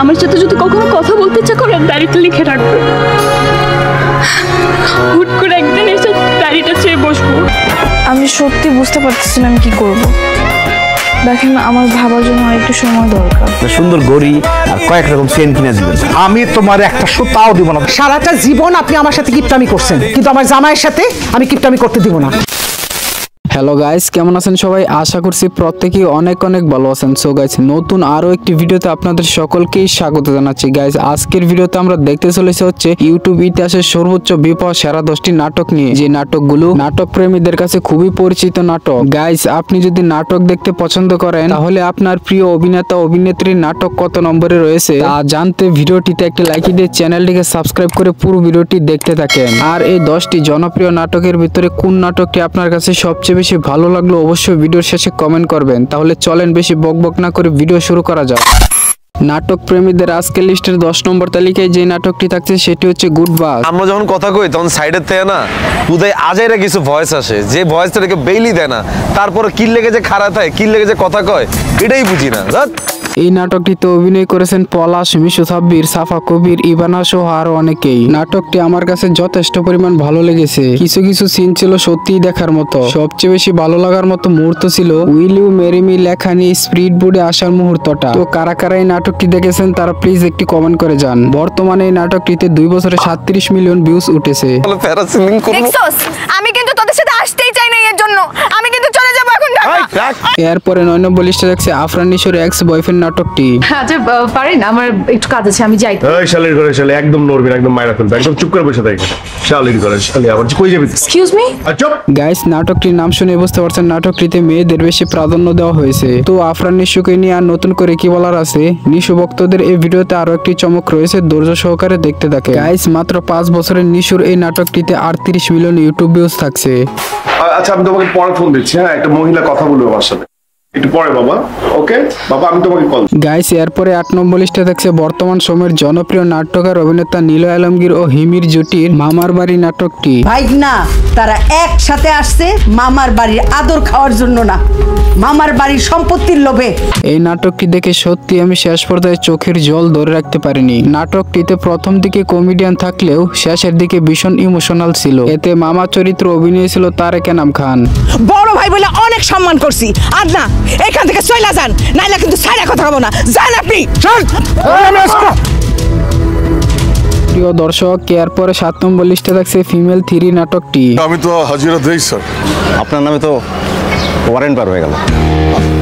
আমার সাথে যদি কখনো কথা বলতে ইচ্ছা করেন ডায়েরিতে লিখে রাখবেন। হুট করে একদিন এসে ডায়েরিটা চেয়ে বসবো। আমি সত্যি বুঝতে পারতেছি না আমি কি করব। দেখেন আমার ভাবার জন্য একটু সময় দরকার। সুন্দর গড়ি আর কয়েক রকম চেন কিনে দিবেন। আমি তোমার একটা সুতাও দিব না। সারাটা জীবন আপনি আমার সাথে কিপটামি করছেন, কিন্তু আমার জামাইয়ের সাথে আমি কিপটামি করতে দিব না। হ্যালো গাইস, কেমন আছেন সবাই? আশা করছি প্রত্যেকেই অনেক অনেক ভালো আছেন। সো গাইস, নতুন আরো একটি ভিডিওতে আপনাদের সকলকেই স্বাগত জানাচ্ছি। গাইস, আজকের ভিডিওতে আমরা দেখতে চলেছি হচ্ছে ইউটিউব ইতিহাসের সর্বোচ্চ বিপদ সেরা 10টি নাটক নিয়ে। যে নাটকগুলো নাটক প্রেমীদের কাছে খুবই পরিচিত নাটক। গাইস, আপনি যদি নাটক দেখতে পছন্দ করেন তাহলে আপনার প্রিয় অভিনেতা অভিনেত্রীর নাটক কত নম্বরে রয়েছে তা জানতে ভিডিওটিতে একটি লাইক দিয়ে চ্যানেলটিকে সাবস্ক্রাইব করে পুরো ভিডিওটি দেখতে থাকেন। আর এই 10টি জনপ্রিয় নাটকের ভিতরে কোন নাটকটি আপনার কাছে সবচেয়ে বেশি ভালো লাগলো অবশ্যই ভিডিওর শেষে কমেন্ট করবেন। তাহলে চলেন বেশি বকবক না করে ভিডিও শুরু করা যাক। নাটক প্রেমীদের আজকের লিস্টের 10 নম্বর তালিকায় যে নাটকটি থাকছে সেটি হচ্ছে গুড বাস। আমরা যখন কথা কই তখন সাইডের থেকে না উদয় আজাইরা কিছু ভয়েস আসে, যে ভয়েসটাকে বেইলি দেয় না, তারপরে কি লেগে যে খারাপ হয়, কি লেগে যে কথা কয় এটাই বুঝি না। এই নাটকটিতে অভিনয় করেছেন পলাশ, মিশু সাব্বির, সাফা কবির, ইভানা সহ আরো অনেকেই। নাটকটি আমার কাছে যথেষ্ট পরিমাণ ভালো লেগেছে। কিছু কিছু সিন ছিল সত্যিই দেখার মতো। সবচেয়ে বেশি ভালো লাগার মতো মুহূর্ত ছিল উইল ইউ ম্যারি মি লেখা নিয়ে স্পিড বোর্ডে আসার মুহূর্তটা। তো কারা কারা এই নাটকটি দেখেছেন তারা প্লিজ একটি কমেন্ট করে যান। বর্তমানে এই নাটকটিতে 2 বছরে 37 মিলিয়ন ভিউজ উঠেছে। আমি কিন্তু তোদের সাথে আসতেই চাই না, এর জন্য আমি কিন্তু চলে যাব এখন ঢাকা। এরপরে 9 নম্বর লিস্টে থাকছে আফরান নিশোর এক্স বয়ফ্রেন্ড নাটকটি। আচ্ছা পারেন, আমার একটু কাজ আছে, আমি যাই। এই শালির ঘরে শালি একদম নড়বি না, একদম মাইরা ফেলবে, একদম চুপ করে বসে থাকবে। শালির ঘরে শালি আবার কই যাবি? Excuse me. চুপ। গাইস, নাটকটির নাম শুনে বুঝতে পারছেন নাটকটিতে মেয়েদের বেশি প্রাধান্য দেওয়া হয়েছে। তো আফরান নিশোকে নিয়ে আর নতুন করে কি বলার আছে? নিশো ভক্তদের এই ভিডিওতে আরো একটি চমক রয়েছে, ধৈর্য সহকারে দেখতে থাকে। গাইস, মাত্র 5 বছরের নিশোর এই নাটকটিতে 38 মিলিয়ন ইউটিউব ভিউজ থাকছে। আচ্ছা আমি তোমাকে পরে ফোন দিচ্ছি। হ্যাঁ, একটা মহিলা কথা বলবে আমার সাথে একটু পরে। বাবা ওকে বাবা, আমি তোমাকে কল। গাইস, এরপরে 8 নম্বর লিস্টে থাকছে বর্তমান সময়ের জনপ্রিয় নাট্যকার অভিনেতা নিলয় আলমগীর ও হিমির জুটির মামার বাড়ি নাটকটি। ভাইগনা তারা একসাথে আসছে মামার বাড়ির আদর খাওয়ার জন্য না, মামার বাড়ির সম্পত্তির লোভে। এই নাটকটি দেখে সত্যি আমি শেষ পর্যায়ে চোখের জল ধরে রাখতে পারিনি। নাটকটিতে প্রথম দিকে কমেডিয়ান থাকলেও শেষের দিকে ভীষণ ইমোশনাল ছিল। এতে মামা চরিত্র অভিনয় ছিল তারেক এনাম খান। বড় ভাই বলে অনেক সম্মান করছি, আর না এখান থেকে চলে যান, নাইলে কিন্তু সাইডে কথা বলবো না। যান আপনি। প্রিয় দর্শক, এরপরে 7 নম্বর লিস্টে থাকছে ফিমেল 3 নাটকটি। আমি তো হাজিরা দেই স্যার। আপনার নামে তো ওয়ারেন্ট পার হয়ে গেল।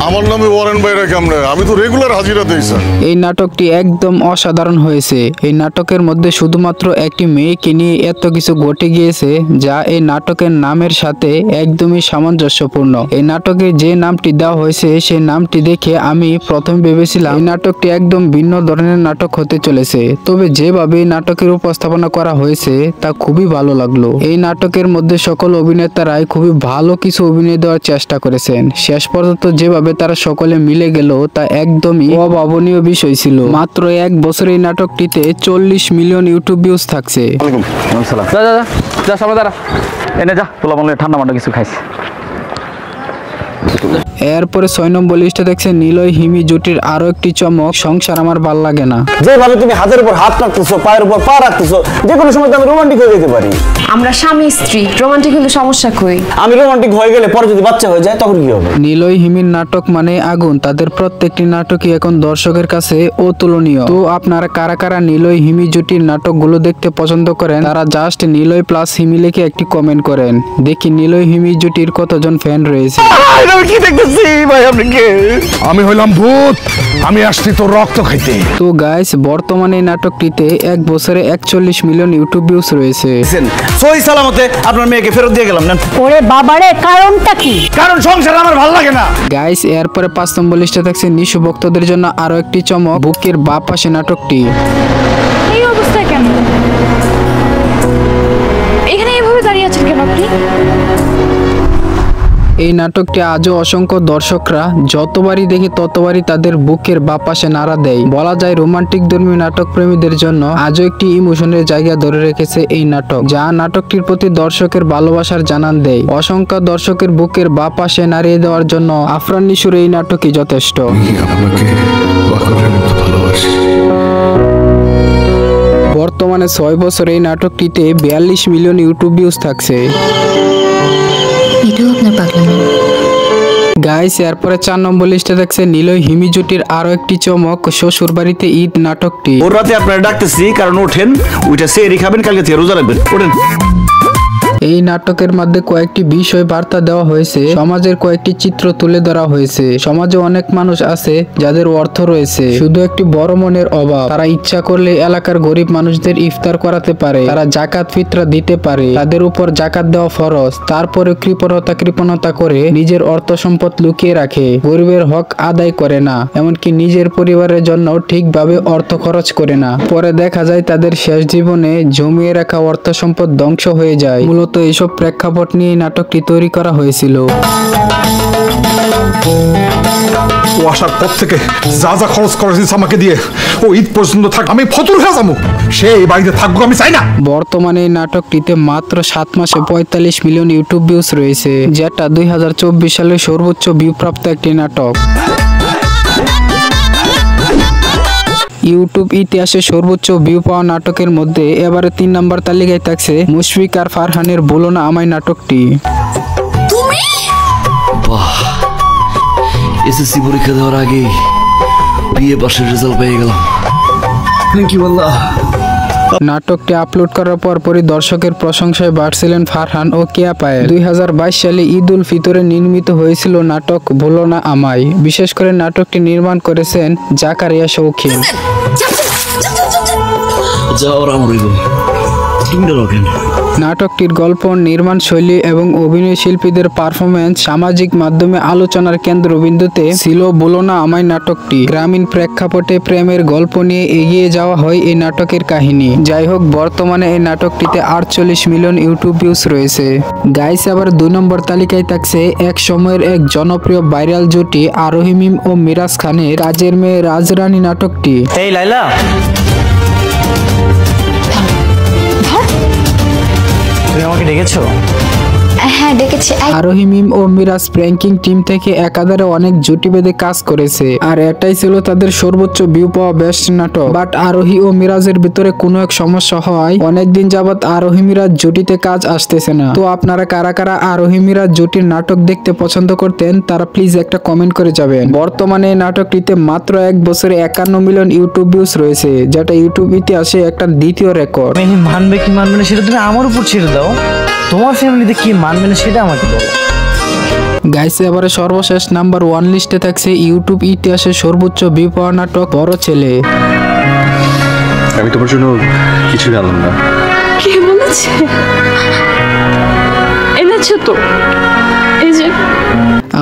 আমার নামে ওয়ারেন্ট বাইরে কেমনে? আমি তো রেগুলার হাজিরা দেই স্যার। এই নাটকটি একদম অসাধারণ হয়েছে। এই নাটকের মধ্যে শুধুমাত্র একটি মেয়েকে নিয়ে এত কিছু ঘটে গিয়েছে যা এই নাটকের নামের সাথে একদমই সামঞ্জস্যপূর্ণ। এই নাটকে যে নামটি দেওয়া হয়েছে সেই নামটি দেখে আমি প্রথমে ভেবেছিলাম এই নাটকটি একদম ভিন্ন ধরনের নাটক হতে চলেছে, তবে যেভাবে এই নাটকের উপস্থাপনা করা হয়েছে তা খুবই ভালো লাগলো। এই নাটকের মধ্যে সকল অভিনেতারাই খুবই ভালো কিছু অভিনয় দেওয়ার চেষ্টা করেছেন। শেষ পর্যন্ত যেভাবে তারা সকলে মিলে গেল তা একদমই অভাবনীয় বিষয় ছিল। মাত্র 1 বছরে এই নাটকটিতে 40 মিলিয়ন ইউটিউব ভিউজ থাকছে। ঠান্ডা মান্ডা কিছু খাইছে। এরপরে 6 নম্বর লিস্টে দেখছেন নিলয় হিমি জুটির আরো একটি চমক, সংসার আমার ভাল লাগে না। যেভাবে তুমি হাতের উপর হাত রাখতেছো, পায়ের উপর পা রাখতেছো, যে কোনো সময় আমি রোমান্টিক হয়ে যেতে পারি। আমরা স্বামী স্ত্রী, রোমান্টিক হলে সমস্যা কই? আমি রোমান্টিক হয়ে গেলে পরে যদি বাচ্চা হয়ে যায় তখন কি হবে? নিলয় হিমির নাটক মানে আগুন। তাদের প্রত্যেকটি নাটকই এখন দর্শকের কাছে অতুলনীয়। তো আপনারা কারা কারা নিলয় হিমি জুটির নাটকগুলো দেখতে পছন্দ করেন তারা জাস্ট নিলয় প্লাস হিমি লিখে একটি কমেন্ট করেন। দেখি নিলয় হিমি জুটির কতজন ফ্যান রয়েছে। আমি হইলাম ভূত, আমি আসছি তোর রক্ত খাইতে। তো গাইস, বর্তমানে এই নাটকটিতে 1 বছরে 41 মিলিয়ন ইউটিউব ভিউজ রয়েছে। সহি সালামতে আপনার মেয়েকে ফেরত দিয়ে গেলাম না। ওরে বাবারে, কারণটা কি? কারণ সংসার আমার ভাল লাগে না। গাইস, এরপরে 5 নম্বর লিস্টে থাকছে নিশু ভক্তদের জন্য আরো একটি চমক, বুকের বাপ পাশে নাটকটি। এই অবস্থা কেন? এখানে এইভাবে দাঁড়িয়ে আছেন কেন আপনি? এই নাটকটি আজও অসংখ্য দর্শকরা যতবারই দেখে ততবারই তাদের বুকের বাঁ পাশে নাড়া দেয়। বলা যায় রোমান্টিক ধর্মী নাটক প্রেমীদের জন্য আজও একটি ইমোশনের জায়গা ধরে রেখেছে এই নাটক, যা নাটকটির প্রতি দর্শকের ভালোবাসার জানান দেয়। অসংখ্য দর্শকের বুকের বাঁ পাশে নাড়িয়ে দেওয়ার জন্য আফরান নিশোর এই নাটকই যথেষ্ট। আপনাকে ভালোবাসি। বর্তমানে 6 বছর এই নাটকটিতে 42 মিলিয়ন ইউটিউব ভিউজ থাকছে। এটাও আপনার পাগলামি। গাইস এরপরে 4 নম্বর লিস্টে থাকছে নিলয় হিমি জুটির আরো একটি চমক, শ্বশুর বাড়িতে ঈদ নাটকটি। ওর রাতে আপনারা ডাকতেছি কারণ ওঠেন, ওইটা সেরি খাবেন, কালকে থেকে রোজা রাখবেন, ওঠেন। এই নাটকের মধ্যে কয়েকটি বিষয় বার্তা দেওয়া হয়েছে, সমাজের কয়েকটি চিত্র তুলে ধরা হয়েছে। সমাজে অনেক মানুষ আছে যাদের অর্থ রয়েছে, শুধু একটি বড় মনের অভাব। তারা ইচ্ছা করলে এলাকার গরিব মানুষদের ইফতার করাতে পারে, তারা জাকাত ফিতরা দিতে পারে, তাদের উপর জাকাত দেওয়া ফরজ। তারপরে কৃপণতা করে নিজের অর্থ সম্পদ লুকিয়ে রাখে, গরিবের হক আদায় করে না, এমনকি নিজের পরিবারের জন্য ঠিকভাবে অর্থ খরচ করে না। পরে দেখা যায় তাদের শেষ জীবনে জমিয়ে রাখা অর্থ সম্পদ ধ্বংস হয়ে যায়। মূলত এইসব প্রেক্ষাপট নিয়ে নাটকটি তৈরি করা হয়েছিল। ও আসার পর থেকে যা যা খরচ করেছিস আমাকে দিয়ে, ও ঈদ পর্যন্ত থাক, আমি ফতুর হয়ে যাবো, সে এই বাড়িতে থাকবো আমি চাই না। বর্তমানে এই নাটকটিতে মাত্র 7 মাসে 45 মিলিয়ন ইউটিউব ভিউজ রয়েছে, যেটা 2024 সালে সর্বোচ্চ ভিউ প্রাপ্ত একটি নাটক। ইউটিউব ইতিহাসে সর্বোচ্চ ভিউ পাওয়া নাটকের মধ্যে এবারে 3 নম্বর তালিকায় থাকছে মুশফিক আর ফারহানের বলো না আমায় নাটকটি। এসএসসি পরীক্ষা দেওয়ার আগে বিএ পাশের রেজাল্ট পেয়ে গেলাম, থ্যাংক ইউ আল্লাহ। নাটকটি আপলোড করার পরপরই দর্শকের প্রশংসায় বাড়ছিলেন ফারহান ও কেয়া পায়েল। 2022 সালে ঈদ উল ফিতরে নির্মিত হয়েছিল নাটক বলো না আমায়। বিশেষ করে নাটকটি নির্মাণ করেছেন জাকারিয়া শৌখিন। নাটকটির গল্প, নির্মাণ শৈলী এবং অভিনয় শিল্পীদের পারফরমেন্স সামাজিক মাধ্যমে আলোচনার কেন্দ্রবিন্দুতে ছিল বলো না আমায় নাটকটি। গ্রামীণ প্রেক্ষাপটে প্রেমের গল্প নিয়ে এগিয়ে যাওয়া হয় এই নাটকের কাহিনী। যাই হোক, বর্তমানে এই নাটকটিতে 48 মিলিয়ন ইউটিউব ভিউজ রয়েছে। গাইস আবার 2 নম্বর তালিকায় থাকছে এক সময়ের এক জনপ্রিয় ভাইরাল জুটি আরোহী মিম ও মিরাজ খানের কাজের মেয়ে রাজরানী নাটকটি। এই লাইলা, তুমি আমাকে ডেকেছো? হ্যাঁ ডেকেছি। আরোহী মিম ও মিরাজ প্র্যাঙ্কিং টিম থেকে একাধারে অনেক জুটি বেঁধে কাজ করেছে, আর এটাই ছিল তাদের সর্বোচ্চ ভিউ পাওয়া বেস্ট নাটক। বাট আরোহী ও মিরাজের ভিতরে কোনো এক সমস্যা হয় অনেকদিন যাবত আরোহী মিরাজ জুটিতে কাজ আসতেছে না। তো আপনারা কারা কারা আরোহী মিরাজ জুটির নাটক দেখতে পছন্দ করতেন তারা প্লিজ একটা কমেন্ট করে যাবেন। বর্তমানে এই নাটকটিতে মাত্র 1 বছরে 51 মিলিয়ন ইউটিউব ভিউজ রয়েছে, যেটা ইউটিউব ইতিহাসে একটা দ্বিতীয় রেকর্ড। মানবে কি মানবে না সেটা তুমি আমার উপর ছেড়ে দাও, তোমার ফ্যামিলিতে কি মানবে না সেটা আমাকে বলো। গাইস এবারে সর্বশেষ নাম্বার 1 লিস্টে থাকছে ইউটিউব ইতিহাসে সর্বোচ্চ ভিউ পাওয়া নাটক বড় ছেলে। আমি তোমার জন্য কিছু জানলাম না। কে বলেছে? এনেছো তো, এই যে।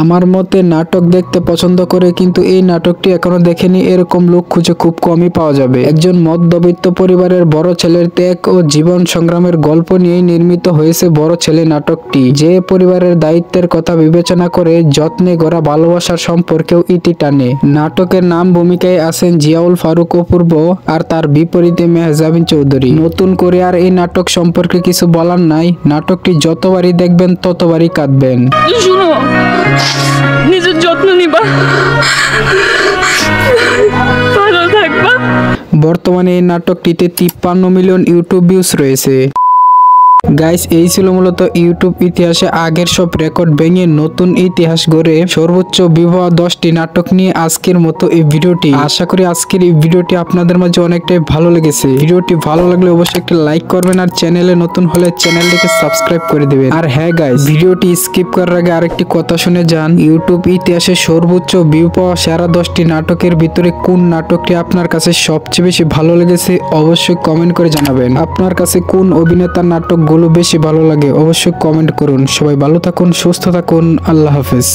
আমার মতে নাটক দেখতে পছন্দ করে কিন্তু এই নাটকটি এখনো দেখেনি এরকম লোক খুঁজে খুব কমই পাওয়া যাবে। একজন মধ্যবিত্ত পরিবারের বড় ছেলের ত্যাগ ও জীবন সংগ্রামের গল্প নিয়েই নির্মিত হয়েছে বড় ছেলে নাটকটি, যে পরিবারের দায়িত্বের কথা বিবেচনা করে যত্নে গড়া ভালোবাসার সম্পর্কেও ইতি টানে। নাটকের নাম ভূমিকায় আছেন জিয়াউল ফারুক অপূর্ব আর তার বিপরীতে মেহজাবিন চৌধুরী। নতুন করে আর এই নাটক সম্পর্কে কিছু বলার নাই, নাটকটি যতবারই দেখবেন ততবারই কাঁদবেন। শুনো, নিজের যত্ন নিবা, ভালো থাকবা। বর্তমানে এই নাটকটিতে 53 মিলিয়ন ইউটিউব ভিউজ রয়েছে। গাইস এই ছিল মূলত ইউটিউব ইতিহাসে আগের সব রেকর্ড ভেঙে নতুন ইতিহাস গড়ে সর্বোচ্চ ভিউ পাওয়া 10টি নাটক নিয়ে আজকের মতো এই ভিডিওটি। আশা করি আজকের এই ভিডিওটি আপনাদের মাঝে অনেকটাই ভালো লেগেছে। ভিডিওটি ভালো লাগলে অবশ্যই একটা লাইক করবেন আর চ্যানেলে নতুন হলে চ্যানেলটিকে সাবস্ক্রাইব করে দিবেন। আর হ্যাঁ গাইস, ভিডিওটি স্কিপ করার আগে আরেকটি কথা শুনে যান। ইউটিউব ইতিহাসে সর্বোচ্চ ভিউ পাওয়া সেরা 10টি নাটকের ভিতরে কোন নাটকটি আপনার কাছে সবচেয়ে বেশি ভালো লেগেছে অবশ্যই কমেন্ট করে জানাবেন। আপনার কাছে কোন অভিনেতার নাটক বেশি ভালো লাগে অবশ্যই কমেন্ট করুন। সবাই ভালো থাকুন, সুস্থ থাকুন, আল্লাহ হাফেজ।